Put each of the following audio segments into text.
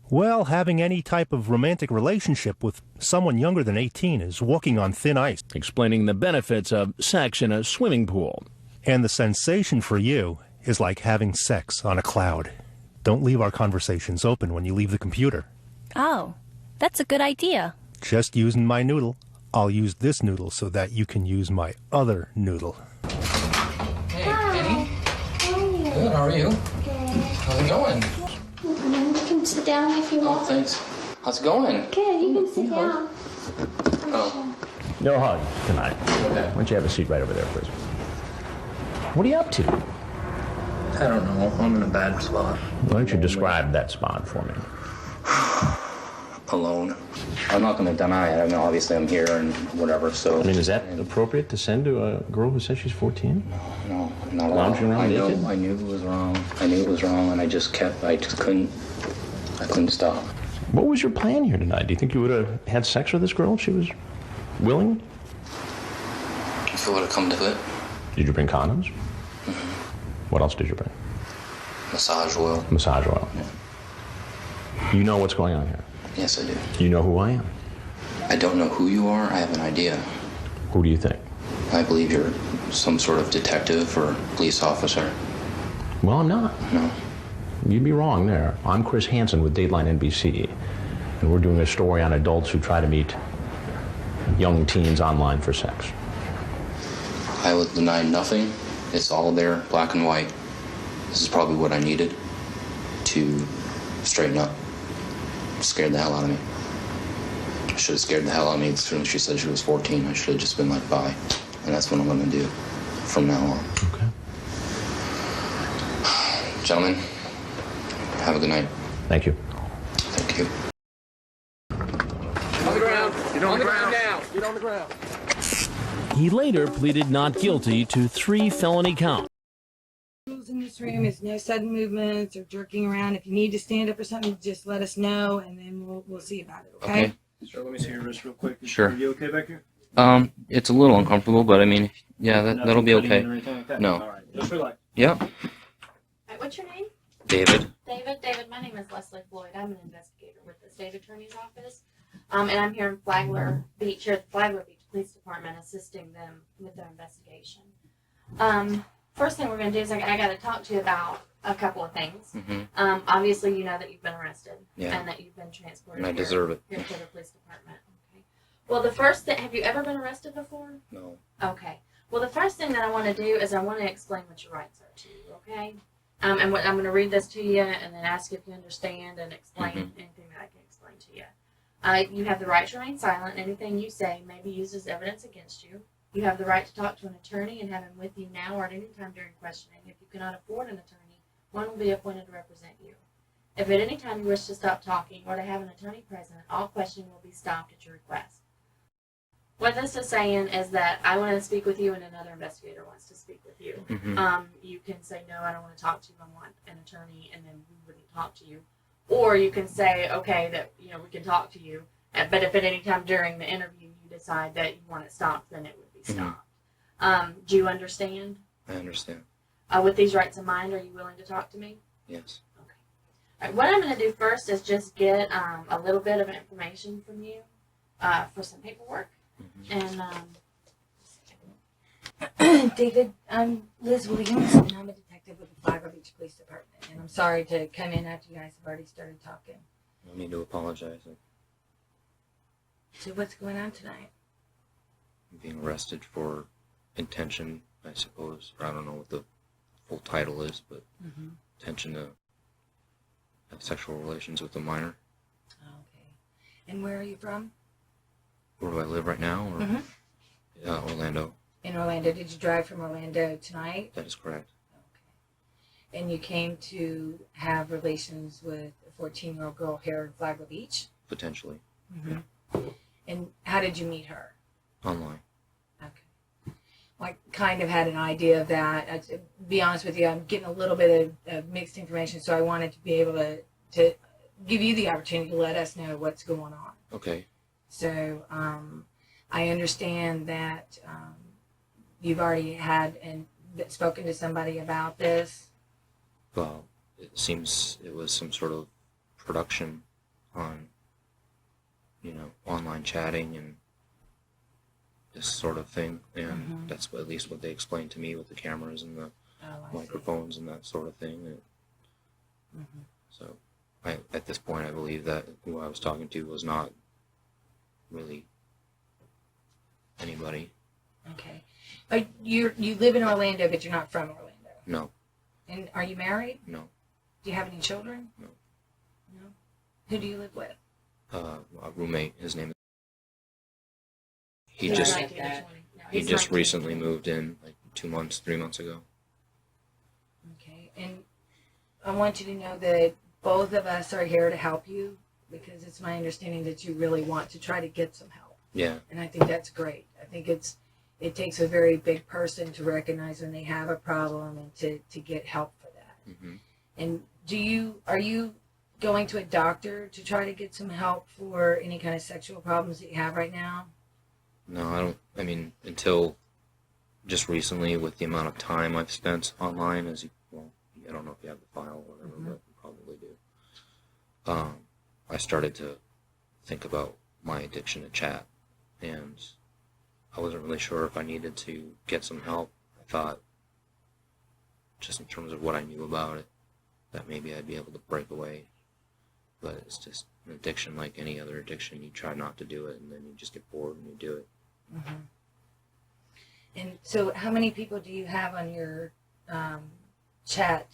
Well, having any type of romantic relationship with someone younger than 18 is walking on thin ice. Explaining the benefits of sex in a swimming pool. And the sensation for you is like having sex on a cloud. Don't leave our conversations open when you leave the computer. Oh, that's a good idea. Just using my noodle. I'll use this noodle so that you can use my other noodle. Hey, Penny. How are you? Good, how are you? Good. How's it going? You can sit down if you want. Oh, thanks. How's it going? Good, you can sit down. Oh. No hugs tonight. Okay. Why don't you have a seat right over there, please? What are you up to? I don't know. I'm in a bad spot. Why don't you describe that spot for me? Alone. I'm not going to deny it. I mean, obviously I'm here and whatever, so... I mean, is that appropriate to send to a girl who says she's 14? No, not Lounging around naked? I knew it was wrong. I knew it was wrong, and I just couldn't stop. What was your plan here tonight? Do you think you would have had sex with this girl if she was willing? If it would have come to it. Did you bring condoms? Mm-hmm. What else did you bring? Massage oil. Massage oil. Yeah. You know what's going on here? Yes, I do. You know who I am? I don't know who you are. I have an idea. Who do you think? I believe you're some sort of detective or police officer. Well, I'm not. No. You'd be wrong there. I'm Chris Hansen with Dateline NBC, and we're doing a story on adults who try to meet young teens online for sex. I will deny nothing. It's all there, black and white. This is probably what I needed to straighten up. Scared the hell out of me. I should have scared the hell out of me as soon as she said she was 14. I should have just been like, bye. And that's what I'm going to do from now on. Okay. Gentlemen, have a good night. Thank you. Thank you. On the ground. Get on the ground now. Get on the ground. He later pleaded not guilty to 3 felony counts. Rules in this room is no sudden movements or jerking around. If you need to stand up or something, just let us know, and then we'll see about it. Okay? Sure. Let me see your wrist real quick. Sure. Are you okay back here? It's a little uncomfortable, but I mean, yeah, that'll be okay. No. All right. Just relax. Yep. Right, what's your name? David. David, my name is Leslie Floyd. I'm an investigator with the state attorney's office. And I'm here in Flagler Beach, here at the Flagler Beach Police Department, assisting them with their investigation. First thing we're going to do is I got to talk to you about a couple of things. Mm-hmm. Obviously, you know that you've been arrested and that you've been transported And I deserve it. here to the police department. Okay. Well, the first thing, have you ever been arrested before? No. Okay. Well, the first thing that I want to do is I want to explain what your rights are to you, okay? And what, I'm going to read this to you and then ask if you understand and explain anything that I can explain to you. You have the right to remain silent. Anything you say may be used as evidence against you. You have the right to talk to an attorney and have him with you now or at any time during questioning. If you cannot afford an attorney, one will be appointed to represent you. If at any time you wish to stop talking or to have an attorney present, all questioning will be stopped at your request. What this is saying is that I want to speak with you and another investigator wants to speak with you. You can say, no, I don't want to talk to you, I want an attorney, and then we wouldn't talk to you. Or you can say, okay, that we can talk to you, but if at any time during the interview you decide that you want it stopped, then it would be stopped. Do you understand? I understand. With these rights in mind, are you willing to talk to me? Yes. Okay. All right, what I'm going to do first is just get a little bit of information from you for some paperwork. And David, I'm Liz Williams, and I'm a detective with the Flagler Beach Police Department. And I'm sorry to come in after you guys have already started talking. No need to apologize. So what's going on tonight? I'm being arrested for intention, I suppose. Or I don't know what the full title is, but intention to have sexual relations with a minor. Okay. And where are you from? Where do I live right now? Or Orlando. In Orlando. Did you drive from Orlando tonight? That is correct. Okay. And you came to have relations with a 14-year-old girl here in Flagler Beach? Potentially. And how did you meet her? Online. Okay. Well, I kind of had an idea of that. To be honest with you, I'm getting a little bit of mixed information, so I wanted to be able to give you the opportunity to let us know what's going on. Okay. So I understand that you've already had and spoken to somebody about this. Well, it seems it was some sort of production on, online chatting and this sort of thing, and that's at least what they explained to me with the cameras and the microphones and that sort of thing. So, at this point, I believe that who I was talking to was not really anybody. Okay. You live in Orlando, but you're not from Orlando. No. And are you married? No. Do you have any children? No. No. Who do you live with? A roommate. His name is. He He's just 19 or 20. No, he he's just 19. recently moved in, like 3 months ago. Okay. And I want you to know that both of us are here to help you, because it's my understanding that you really want to try to get some help. Yeah. And I think that's great. I think it takes a very big person to recognize when they have a problem and to get help for that. And are you going to a doctor to try to get some help for any kind of sexual problems that you have right now? No, I don't. I mean, until just recently, with the amount of time I've spent online, I don't know if you have the file or whatever, but you probably do. I started to think about my addiction to chat, and I wasn't really sure if I needed to get some help. I thought, just in terms of what I knew about it, that maybe I'd be able to break away. But it's just an addiction like any other addiction. You try not to do it, and then you just get bored and you do it. And so how many people do you have on your chat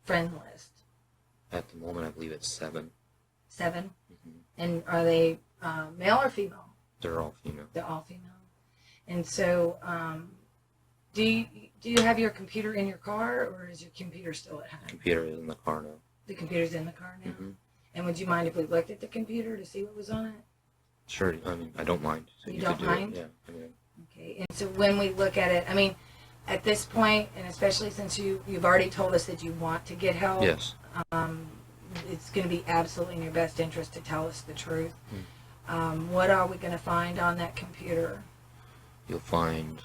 friend list? At the moment, I believe it's 7. 7? And are they male or female? They're all female. They're all female. And so do you have your computer in your car, or is your computer still at home? Computer is in the car now. The computer's in the car now? And would you mind if we looked at the computer to see what was on it? Sure. I mean, I don't mind. So You could don't do mind? It. Yeah. I mean, Okay. And so when we look at it, I mean, at this point, and especially since you've already told us that you want to get help, yes. It's going to be absolutely in your best interest to tell us the truth. What are we going to find on that computer? You'll find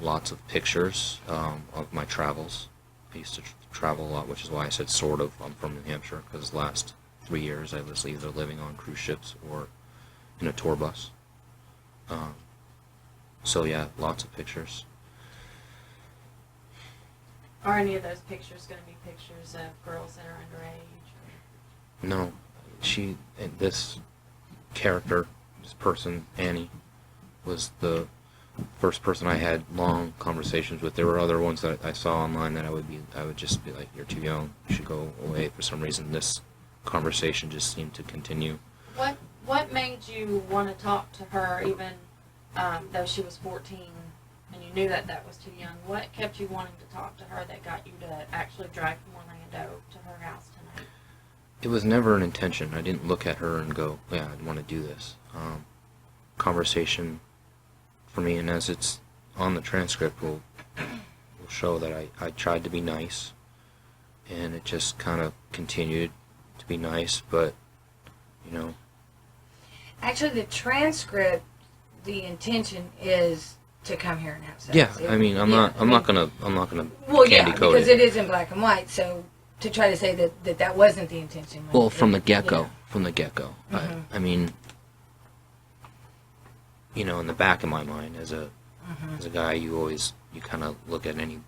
lots of pictures of my travels. I used to travel a lot, which is why I said sort of. I'm from New Hampshire, because the last 3 years I was either living on cruise ships or in a tour bus. So yeah, lots of pictures. Are any of those pictures going to be pictures of girls that are underage? No, this character, this person, Annie, was the first person I had long conversations with. There were other ones that I saw online that I would just be like, you're too young, you should go away. For some reason, this conversation just seemed to continue. What made you want to talk to her, even though she was 14, and you knew that was too young? What kept you wanting to talk to her that got you to actually drive from Orlando to her house tonight? It was never an intention. I didn't look at her and go, yeah, I want to do this. Conversation for me, and as it's on the transcript, will show that I tried to be nice, and it just kind of continued to be nice, but, Actually, the transcript, the intention is to come here and have sex. Yeah, I mean, I'm not gonna Well, candy yeah, code because it. it is in black and white. So to try to say that wasn't the intention. Well, from the get-go, I mean, in the back of my mind, as a guy, you kind of look at any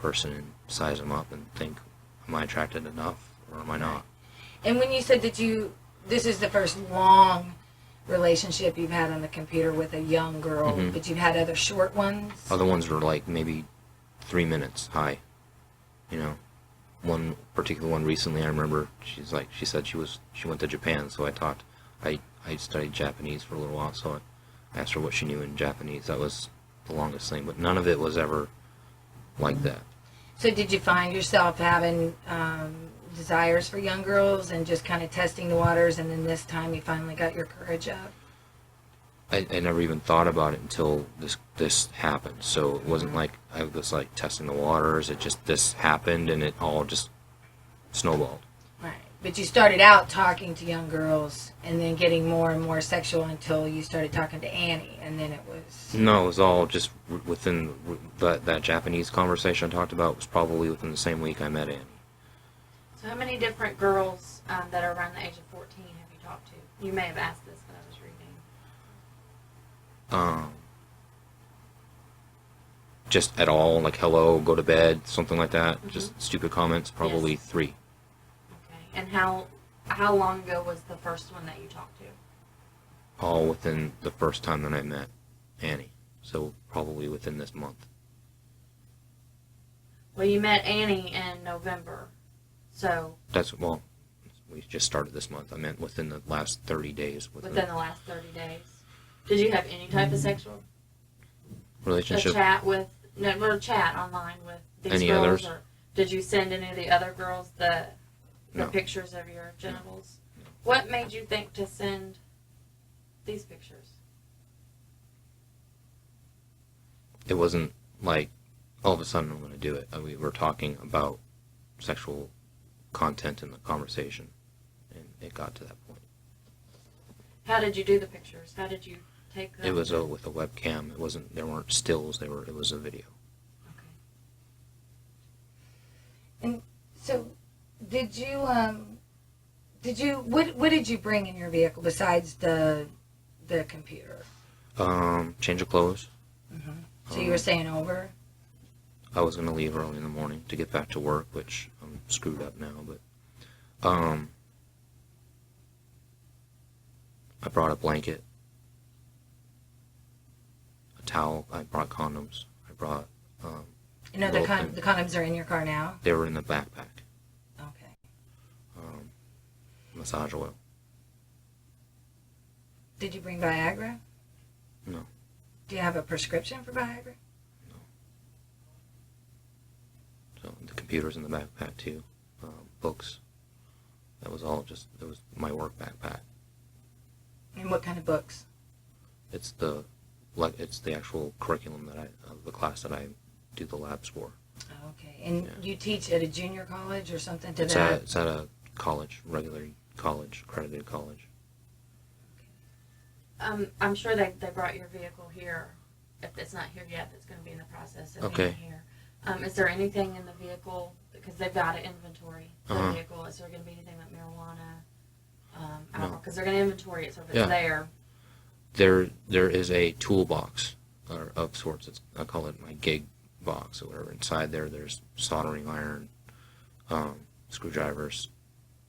person and size them up and think, am I attracted enough or am I not? And when you said that this is the first long relationship you've had on the computer with a young girl, but you've had other short ones? Other ones were like maybe 3 minutes high. One particular one recently, I remember, she said she went to Japan, so I studied Japanese for a little while, so I asked her what she knew in Japanese. That was the longest thing, but none of it was ever like that. So did you find yourself having desires for young girls and just kind of testing the waters, and then this time you finally got your courage up? I never even thought about it until this happened. So it wasn't like I was like testing the waters. It just, this happened and it all just snowballed. Right. But you started out talking to young girls and then getting more and more sexual until you started talking to Annie, and then it was... No, it was all just within that Japanese conversation I talked about was probably within the same week I met Annie. So how many different girls that are around the age of 14 have you talked to? You may have asked this, but I was reading. Just at all, like hello, go to bed, something like that. Mhm. Just stupid comments. Probably Yes. 3. Okay. And how long ago was the first one that you talked to? All within the first time that I met Annie. So probably within this month. Well, you met Annie in November, so Well, we just started this month. I meant within the last 30 days. within the last 30 days. Did you have any type of sexual relationship. chat online with these Any girls? others? Or did you send any of the other girls the No. pictures of your genitals? What made you think to send these pictures? It wasn't like all of a sudden I'm going to do it. We were talking about sexual content in the conversation, and it got to that point. How did you do the pictures? How did you take them? It was with a webcam. It wasn't. There weren't stills. It was a video. Okay. And so, what did you bring in your vehicle besides the computer? Change of clothes. So you were staying over? I was going to leave early in the morning to get back to work, which I'm screwed up now. But I brought a blanket, a towel. I brought condoms. I brought. You know, the condoms are in your car now? They were in the backpack. Okay. Massage oil. Did you bring Viagra? No. Do you have a prescription for Viagra? So the computer's in the backpack too. Books. That was all just. It was my work backpack. And what kind of books? It's the actual curriculum of the class that I do the labs for. Okay. And you teach at a junior college or something to It's that? it's at a college, regular college, accredited college. I'm sure they brought your vehicle here. If it's not here yet, it's going to be in the process of being here. Is there anything in the vehicle, because they've got an inventory for the vehicle, is there going to be anything like marijuana, alcohol? Because they're going to inventory it, so if it's there. There is a toolbox of sorts. I call it my gig box or whatever. Inside there's soldering iron, screwdrivers,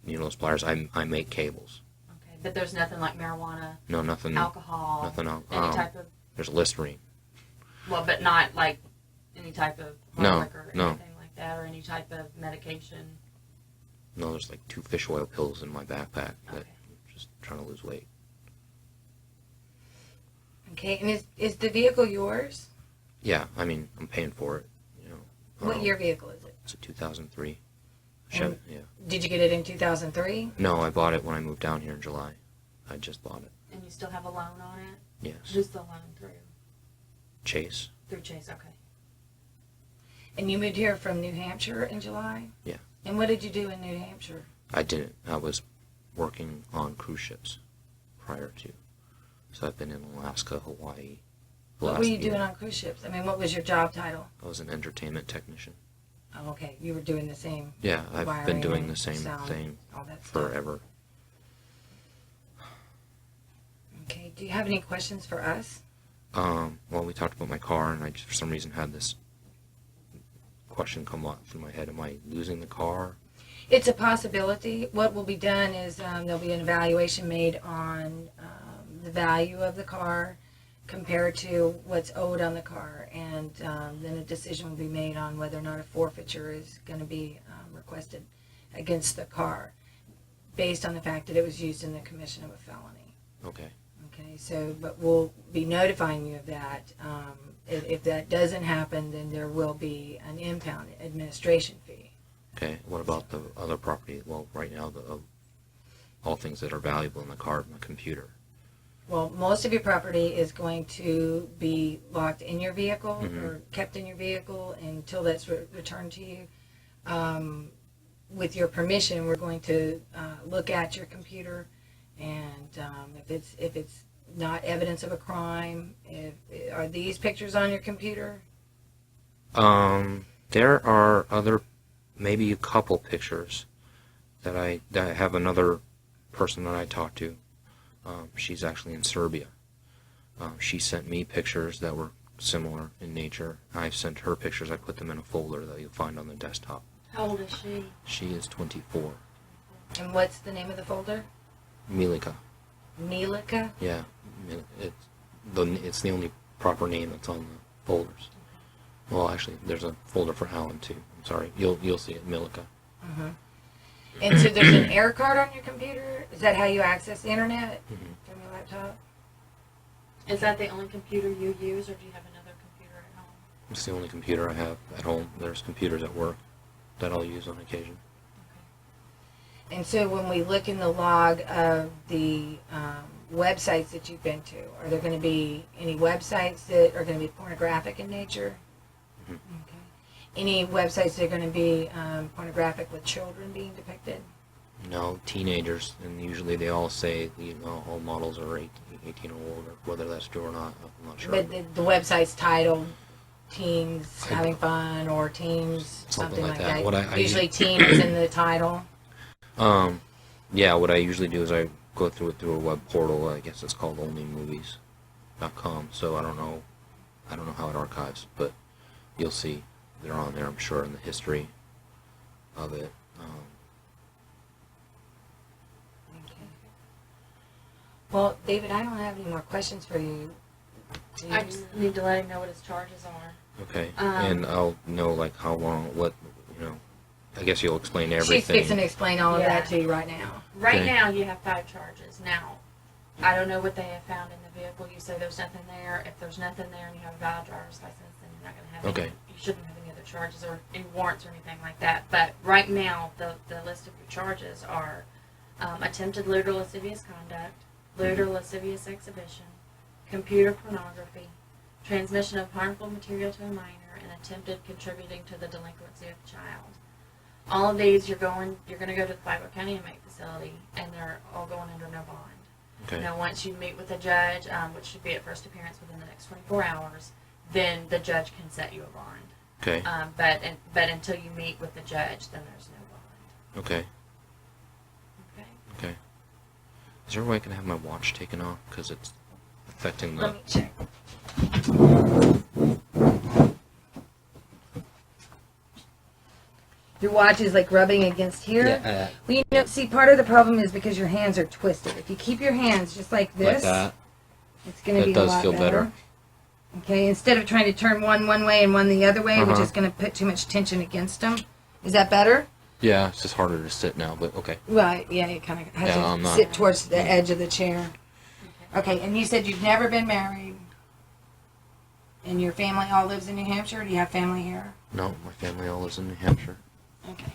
needles, pliers. I make cables. Okay, but there's nothing like marijuana, No, nothing. alcohol, Nothing. any type of, There's Listerine. well, but not like any type of No, liquor or no. anything like that, or any type of medication. No, there's like 2 fish oil pills in my backpack. That Okay. I'm just trying to lose weight. Okay. And is the vehicle yours? Yeah, I mean I'm paying for it. You know. What year vehicle is it? It's a 2003. Chevy. Yeah. Did you get it in 2003? No, I bought it when I moved down here in July. I just bought it. And you still have a loan on it? Yes. Who's the loan through? Chase. Through Chase, okay. And you moved here from New Hampshire in July? Yeah. And what did you do in New Hampshire? I didn't. I was working on cruise ships prior to. So I've been in Alaska, Hawaii. What were you doing on cruise ships? I mean, what was your job title? I was an entertainment technician. Oh, okay. You were doing the same. Yeah, I've been wiring doing and the same sound, thing all that stuff. forever. Okay. Do you have any questions for us? Well, we talked about my car, and I just, for some reason, had this question come up through my head. Am I losing the car? It's a possibility. What will be done is there'll be an evaluation made on the value of the car compared to what's owed on the car, and then a decision will be made on whether or not a forfeiture is going to be requested against the car based on the fact that it was used in the commission of a felony. Okay. Okay, so, but we'll be notifying you of that. If that doesn't happen, then there will be an impound administration fee. Okay. What about the other property? Well, right now, all things that are valuable in the car, my computer. Well, most of your property is going to be locked in your vehicle or kept in your vehicle until that's returned to you. With your permission, we're going to look at your computer, and if it's not evidence of a crime, are these pictures on your computer? There are maybe a couple pictures that I have another person that I talked to. She's actually in Serbia. She sent me pictures that were similar in nature. I've sent her pictures. I put them in a folder that you'll find on the desktop. How old is she? She is 24. And what's the name of the folder? Milika. Milika? Yeah, it's the only proper name that's on the folders. Well, actually, there's a folder for Alan too. I'm sorry, you'll see it, Milika. Mm-hmm. And so there's an air card on your computer? Is that how you access the internet from your laptop? Is that the only computer you use, or do you have another computer at home? It's the only computer I have at home. There's computers at work that I'll use on occasion. And so when we look in the log of the websites that you've been to, are there going to be any websites that are going to be pornographic in nature? Mm-hmm. Okay. Any websites that are going to be pornographic with children being depicted? No, teenagers, and usually they all say, all models are 18 or older. Whether that's true or not, I'm not sure. But the website's titled Teens Having Fun or Teens something like that. Usually teen is in the title. Yeah, what I usually do is I go through it through a web portal. I guess it's called onlymovies.com. So I don't know how it archives, but you'll see they're on there, I'm sure, in the history of it. Well, David, I don't have any more questions for you. I just need to let him know what his charges are. Okay, and I'll know like how long, I guess you'll explain everything. She's fixing to explain all of that to you right now. Right Okay. now, you have 5 charges. Now, I don't know what they have found in the vehicle. You say there's nothing there. If there's nothing there and you have a valid driver's license, then you're not going to have Okay. any. You shouldn't have any other charges or any warrants or anything like that. But right now, the list of your charges are attempted lewd or lascivious conduct, lewd or lascivious exhibition, computer pornography, transmission of harmful material to a minor, and attempted contributing to the delinquency of the child. All of these, you're going to go to the Flyboy County Inmate Facility, and they're all going under no bond. Okay. Now, once you meet with the judge, which should be at first appearance within the next 24 hours, then the judge can set you a bond. Okay. But until you meet with the judge, then there's no bond. Okay. Okay. Okay. Is there a way I can have my watch taken off because it's affecting the? Let me check. Your watch is like rubbing against here. Yeah. Well, see, part of the problem is because your hands are twisted. If you keep your hands just like this, Like that. it's going to be That a does lot feel better. better. Okay, instead of trying to turn one way and one the other way, which Uh-huh. is going to put too much tension against them. Is that better? Yeah, it's just harder to sit now, but okay. Right, yeah, you kind of have Yeah, I'm to not- sit towards the edge of the chair. Okay, and you said you've never been married, and your family all lives in New Hampshire, or do you have family here? No, my family all lives in New Hampshire. Okay.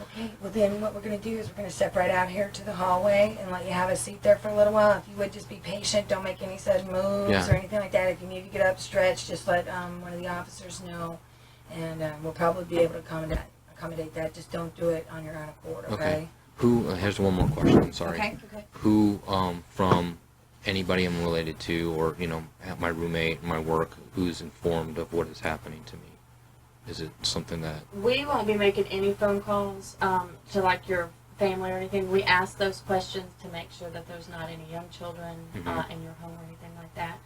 Okay, well then what we're going to do is we're going to step right out here to the hallway and let you have a seat there for a little while. If you would just be patient, don't make any sudden moves Yeah. or anything like that. If you need to get up, stretch, just let one of the officers know, and we'll probably be able to accommodate that. Just don't do it on your own accord, okay? Who? Here's one more question. I'm sorry. Okay. Who, from anybody I'm related to, or at my roommate, my work, who's informed of what is happening to me? Is it something that? We won't be making any phone calls to like your family or anything. We ask those questions to make sure that there's not any young children in your home or anything like that.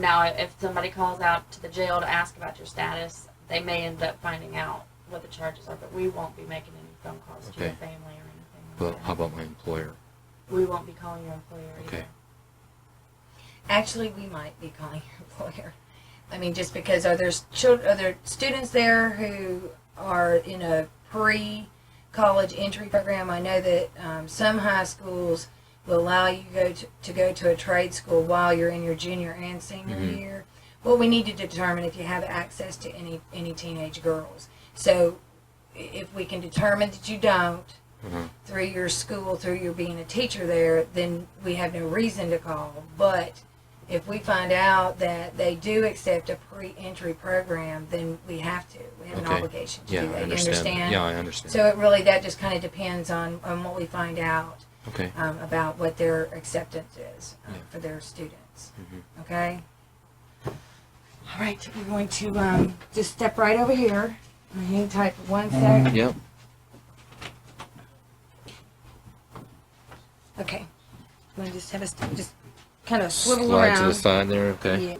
Now, if somebody calls out to the jail to ask about your status, they may end up finding out what the charges are, but we won't be making any phone calls to your family or anything like Well, that. how about my employer? We won't be calling your employer either. Okay. Actually, we might be calling your employer. I mean, just because are there students there who are in a pre-college entry program? I know that some high schools will allow you to go to a trade school while you're in your junior and senior year. Well, we need to determine if you have access to any teenage girls. So if we can determine that you don't, through your school, through your being a teacher there, then we have no reason to call. But if we find out that they do accept a pre-entry program, then we have to. We have an obligation to do that. I You understand. understand? Yeah, I understand. So that just kind of depends on what we find out Okay. about what their acceptance is for their students. Okay? All right, we're going to just step right over here. Hang tight for 1 sec. Yep. Okay. I'm gonna just have us just kind of swivel Slide around. to the side there, okay. Yeah.